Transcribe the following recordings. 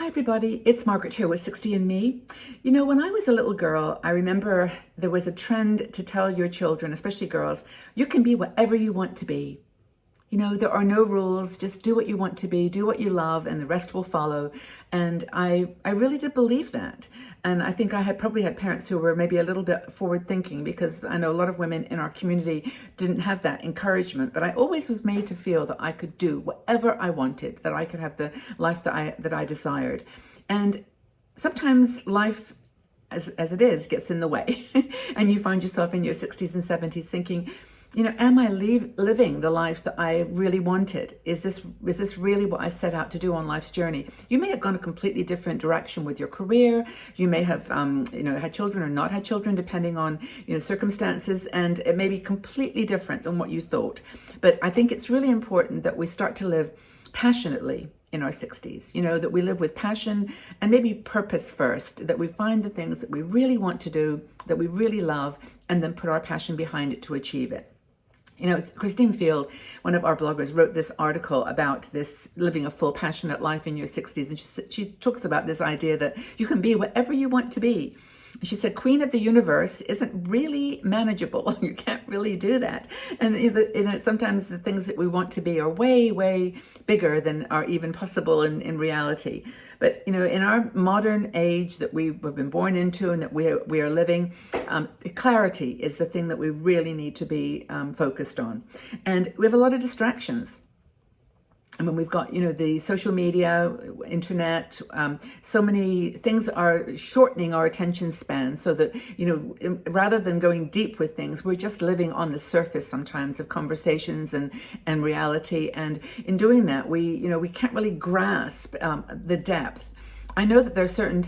Hi, everybody. It's Margaret here with 60 and Me. You know, when I was a little girl, I remember there was a trend to tell your children, especially girls, you can be whatever you want to be. You know, there are no rules, just do what you want to be, do what you love, and the rest will follow. And I really did believe that. And I think I had probably had parents who were maybe a little bit forward thinking, because I know a lot of women in our community didn't have that encouragement. But I always was made to feel that I could do whatever I wanted, that I could have the life that I desired. And sometimes life as it is gets in the way and you find yourself in your 60s and 70s thinking, you know, am I living the life that I really wanted? Is this really what I set out to do on life's journey? You may have gone a completely different direction with your career. You may have, had children or not had children, depending on, circumstances, and it may be completely different than what you thought. But I think it's really important that we start to live passionately in our 60s, that we live with passion and maybe purpose first, that we find the things that we really want to do, that we really love, and then put our passion behind it to achieve it. It's Christine Field, one of our bloggers, wrote this article about this living a full, passionate life in your 60s. And she talks about this idea that you can be whatever you want to be. She said, Queen of the Universe isn't really manageable. You can't really do that. And sometimes the things that we want to be are way, way bigger than are even possible in reality. But, in our modern age that we've been born into and that we are living, clarity is the thing that we really need to be focused on. And we have a lot of distractions. I mean, we've got, the social media, internet, so many things are shortening our attention span so that, rather than going deep with things, we're just living on the surface sometimes of conversations and reality. And in doing that, we can't really grasp the depth. I know that there are certain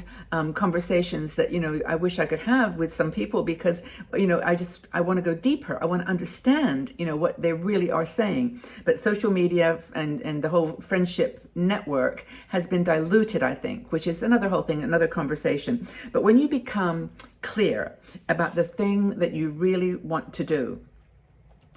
conversations that, I wish I could have with some people because, I want to go deeper. I want to understand, what they really are saying. But social media and the whole friendship network has been diluted, I think, which is another whole thing, another conversation. But when you become clear about the thing that you really want to do,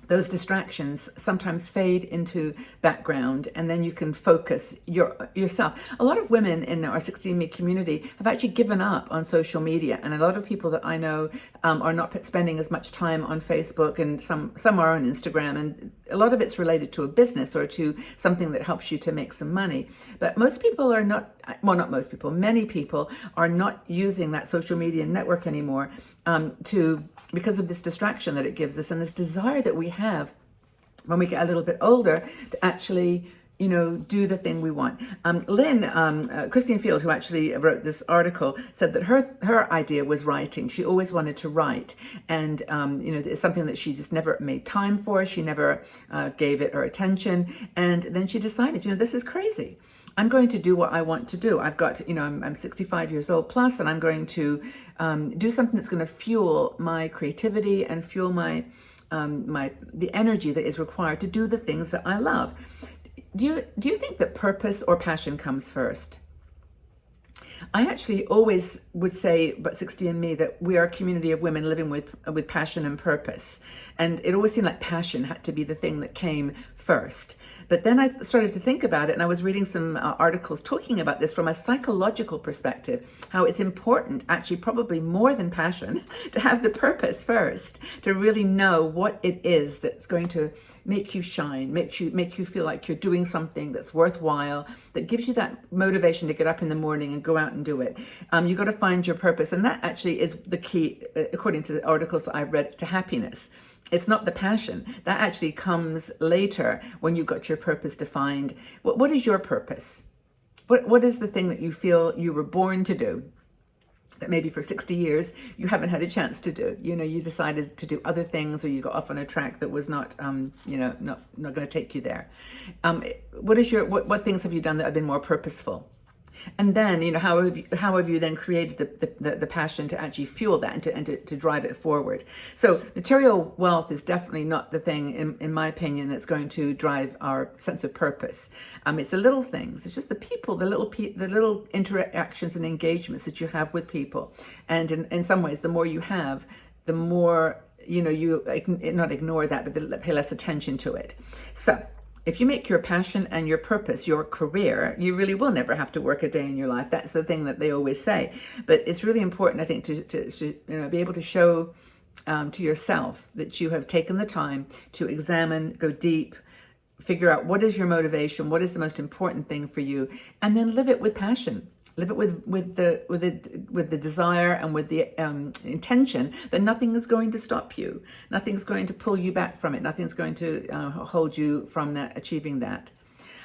those distractions sometimes fade into background, and then you can focus yourself. A lot of women in our 60Me community have actually given up on social media, and a lot of people that I know are not spending as much time on Facebook, and some are on Instagram, and a lot of it's related to a business or to something that helps you to make some money. But most people are not, well, not most people, many people are not using that social media network anymore because of this distraction that it gives us and this desire that we have when we get a little bit older to actually do the thing we want. Christine Field, who actually wrote this article, said that her idea was writing. She always wanted to write, and it's something that she just never made time for. She never gave it her attention, and then she decided, this is crazy. I'm going to do what I want to do. I've got, I'm 65 years old plus, and I'm going to do something that's going to fuel my creativity and fuel the energy that is required to do the things that I love. Do you think that purpose or passion comes first? I actually always would say about 60 and Me that we are a community of women living with passion and purpose. And it always seemed like passion had to be the thing that came first. But then I started to think about it, and I was reading some articles talking about this from a psychological perspective, how it's important, actually probably more than passion, to have the purpose first, to really know what it is that's going to make you shine, make you feel like you're doing something that's worthwhile, that gives you that motivation to get up in the morning and go out and do it. You've got to find your purpose, and that actually is the key, according to the articles that I've read, to happiness. It's not the passion. That actually comes later when you've got your purpose defined. What is your purpose? What is the thing that you feel you were born to do that maybe for 60 years you haven't had a chance to do? You decided to do other things, or you got off on a track that was not going to take you there. What things have you done that have been more purposeful? And then, how have you then created the passion to actually fuel that and to drive it forward? So material wealth is definitely not the thing, in my opinion, that's going to drive our sense of purpose. It's the little things. It's just the people, the little interactions and engagements that you have with people. And in some ways, the more you have, the more, you not ignore that, but pay less attention to it. So if you make your passion and your purpose your career, you really will never have to work a day in your life. That's the thing that they always say. But it's really important, I think, to be able to show to yourself that you have taken the time to examine, go deep, figure out what is your motivation, what is the most important thing for you, and then live it with passion. Live it with the desire and with the intention that nothing is going to stop you, nothing's going to pull you back from it, nothing's going to hold you from that, achieving that.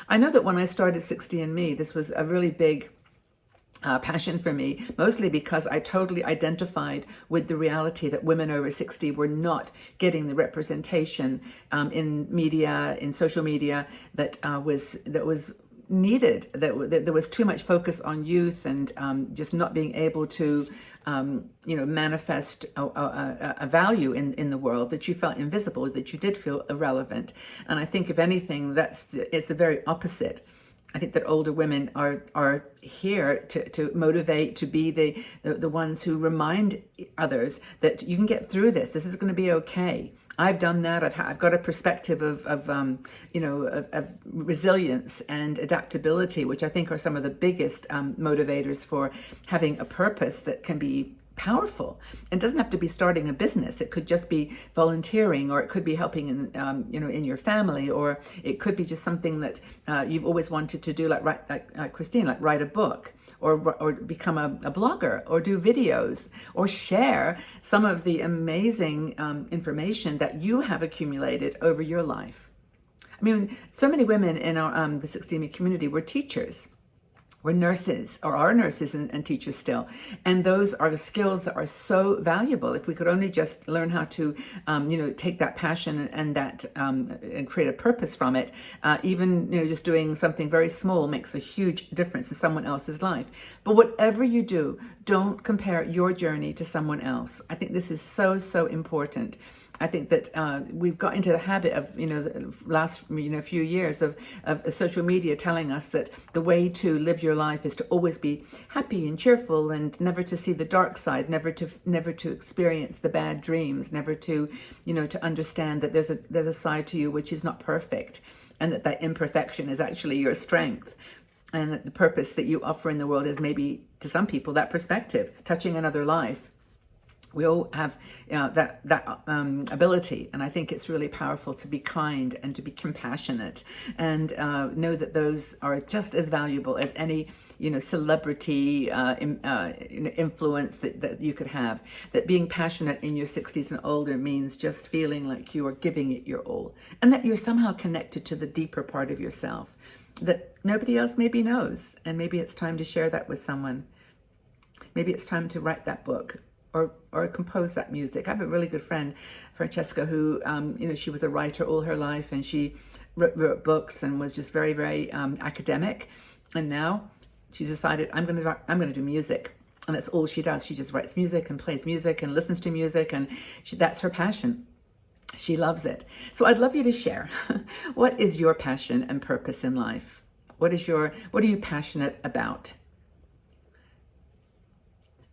I know that when I started 60andMe, this was a really big passion for me, mostly because I totally identified with the reality that women over 60 were not getting the representation in media, in social media, that was needed, that there was too much focus on youth and just not being able to manifest a value in the world, that you felt invisible, that you did feel irrelevant. And I think if anything, it's the very opposite. I think that older women are here to motivate, to be the ones who remind others that you can get through this. This is going to be okay. I've done that. I've got a perspective of resilience and adaptability, which I think are some of the biggest motivators for having a purpose that can be powerful. It doesn't have to be starting a business. It could just be volunteering, or it could be helping in your family, or it could be just something that you've always wanted to do, like Christine, like write a book, or become a blogger, or do videos, or share some of the amazing information that you have accumulated over your life. I mean, so many women in our the 60andMe community were teachers. We're nurses, or are nurses and teachers still. And those are the skills that are so valuable. If we could only just learn how to, take that passion and that and create a purpose from it, even just doing something very small makes a huge difference in someone else's life. But whatever you do, don't compare your journey to someone else. I think this is so, so important. I think that we've got into the habit of, the last few years of social media telling us that the way to live your life is to always be happy and cheerful, and never to see the dark side, never to experience the bad dreams, never to, to understand that there's a side to you which is not perfect, and that imperfection is actually your strength. And that the purpose that you offer in the world is maybe, to some people, that perspective, touching another life. We all have that ability, and I think it's really powerful to be kind and to be compassionate, and know that those are just as valuable as any celebrity influence that you could have. That being passionate in your 60s and older means just feeling like you are giving it your all, and that you're somehow connected to the deeper part of yourself that nobody else maybe knows. And maybe it's time to share that with someone. Maybe it's time to write that book, or compose that music. I have a really good friend, Francesca, who, she was a writer all her life, and she wrote books and was just very, very academic. And now she's decided, I'm going to do music. And that's all she does. She just writes music and plays music and listens to music, and that's her passion. She loves it. So I'd love you to share. What is your passion and purpose in life? What are you passionate about?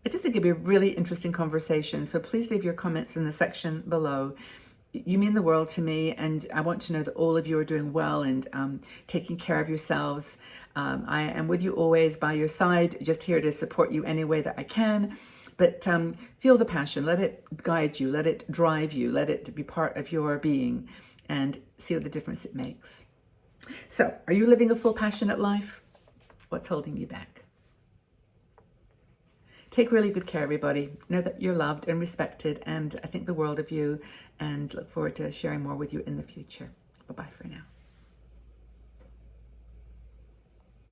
I just think it'd be a really interesting conversation. So please leave your comments in the section below. You mean the world to me, and I want to know that all of you are doing well and taking care of yourselves. I am with you always, by your side, just here to support you any way that I can. But feel the passion, let it guide you, let it drive you, let it be part of your being, and see what the difference it makes. So, are you living a full passionate life? What's holding you back? Take really good care, everybody. Know that you're loved and respected, and I think the world of you, and look forward to sharing more with you in the future. Bye-bye for now.